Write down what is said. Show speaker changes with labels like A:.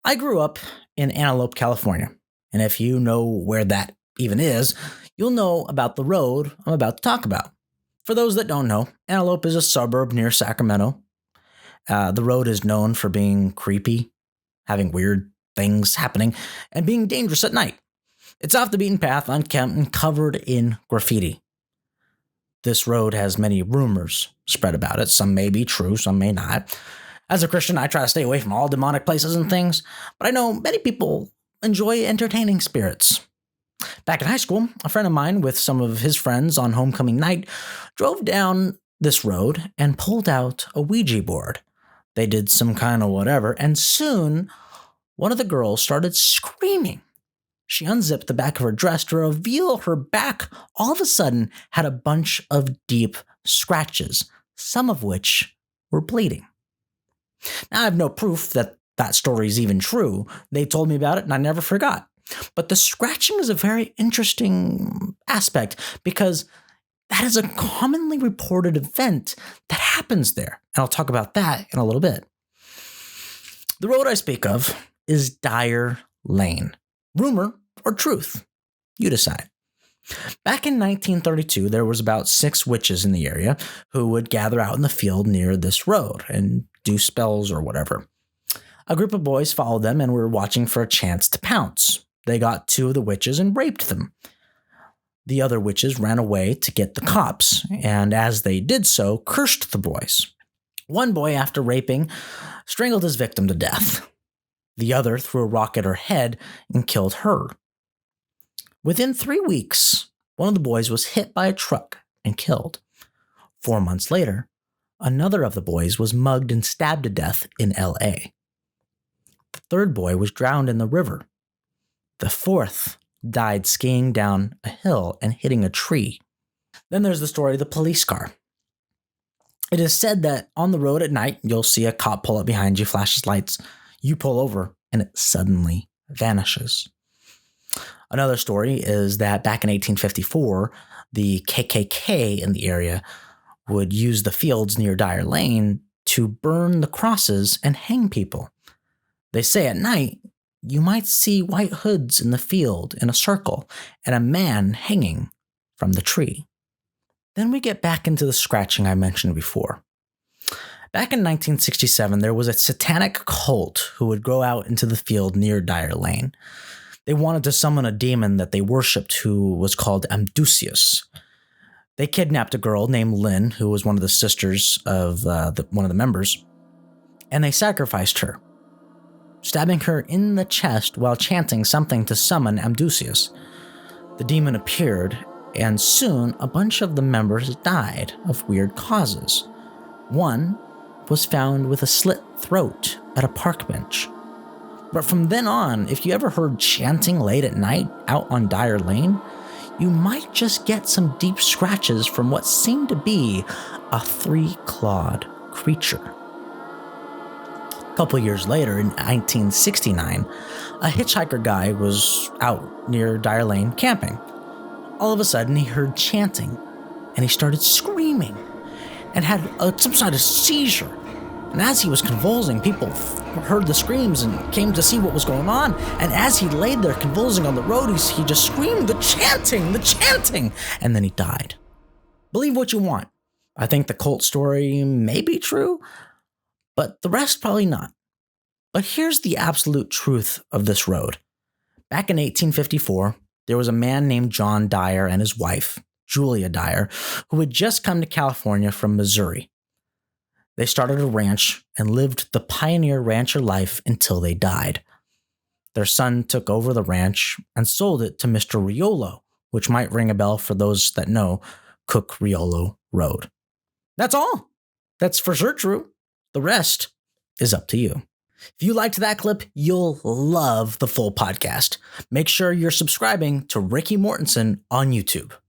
A: I grew up in Antelope, California, and if you know where that even is, you'll know about the road I'm about to talk about. For those that don't know, Antelope is a suburb near Sacramento. The road is known for being creepy, having weird things happening, and being dangerous at night. It's off the beaten path, unkempt, and covered in graffiti. This road has many rumors spread about it. Some may be true, some may not. As a Christian, I try to stay away from all demonic places and things, but I know many people enjoy entertaining spirits. Back in high school, a friend of mine with some of his friends on homecoming night drove down this road and pulled out a Ouija board. They did some kind of whatever, and soon one of the girls started screaming. She unzipped the back of her dress to reveal her back all of a sudden had a bunch of deep scratches, some of which were bleeding. Now, I have no proof that that story is even true. They told me about it and I never forgot. But the scratching is a very interesting aspect because that is a commonly reported event that happens there. And I'll talk about that in a little bit. The road I speak of is Dyer Lane. Rumor or truth? You decide. Back in 1932, there was about 6 witches in the area who would gather out in the field near this road and do spells or whatever. A group of boys followed them and were watching for a chance to pounce. They got 2 of the witches and raped them. The other witches ran away to get the cops, and as they did so, cursed the boys. One boy, after raping, strangled his victim to death. The other threw a rock at her head and killed her. Within 3 weeks, one of the boys was hit by a truck and killed. 4 months later, another of the boys was mugged and stabbed to death in LA. The third boy was drowned in the river. The fourth died skiing down a hill and hitting a tree. Then there's the story of the police car. It is said that on the road at night, you'll see a cop pull up behind you, flash his lights. You pull over, and it suddenly vanishes. Another story is that back in 1854, the KKK in the area would use the fields near Dyer Lane to burn the crosses and hang people. They say at night, you might see white hoods in the field in a circle and a man hanging from the tree. Then we get back into the scratching I mentioned before. Back in 1967, there was a satanic cult who would go out into the field near Dyer Lane. They wanted to summon a demon that they worshipped who was called Amius. They kidnapped a girl named Lynn, who was one of the sisters of one of the members, and they sacrificed her, stabbing her in the chest while chanting something to summon Amius. The demon appeared, and soon a bunch of the members died of weird causes. One was found with a slit throat at a park bench. But from then on, if you ever heard chanting late at night out on Dyer Lane, you might just get some deep scratches from what seemed to be a 3-clawed creature. A couple years later, in 1969, a hitchhiker guy was out near Dyer Lane camping. All of a sudden, he heard chanting, and he started screaming and had some sort of seizure. And as he was convulsing, people heard the screams and came to see what was going on. And as he laid there convulsing on the road, he just screamed, the chanting, and then he died. Believe what you want. I think the cult story may be true, but the rest probably not. But here's the absolute truth of this road. Back in 1854, there was a man named John Dyer and his wife, Julia Dyer, who had just come to California from Missouri. They started a ranch and lived the pioneer rancher life until they died. Their son took over the ranch and sold it to Mr. Riolo, which might ring a bell for those that know Cook Riolo Road. That's all. That's for sure true. The rest is up to you. If you liked that clip, you'll love the full podcast. Make sure you're subscribing to Ricky Mortensen on YouTube.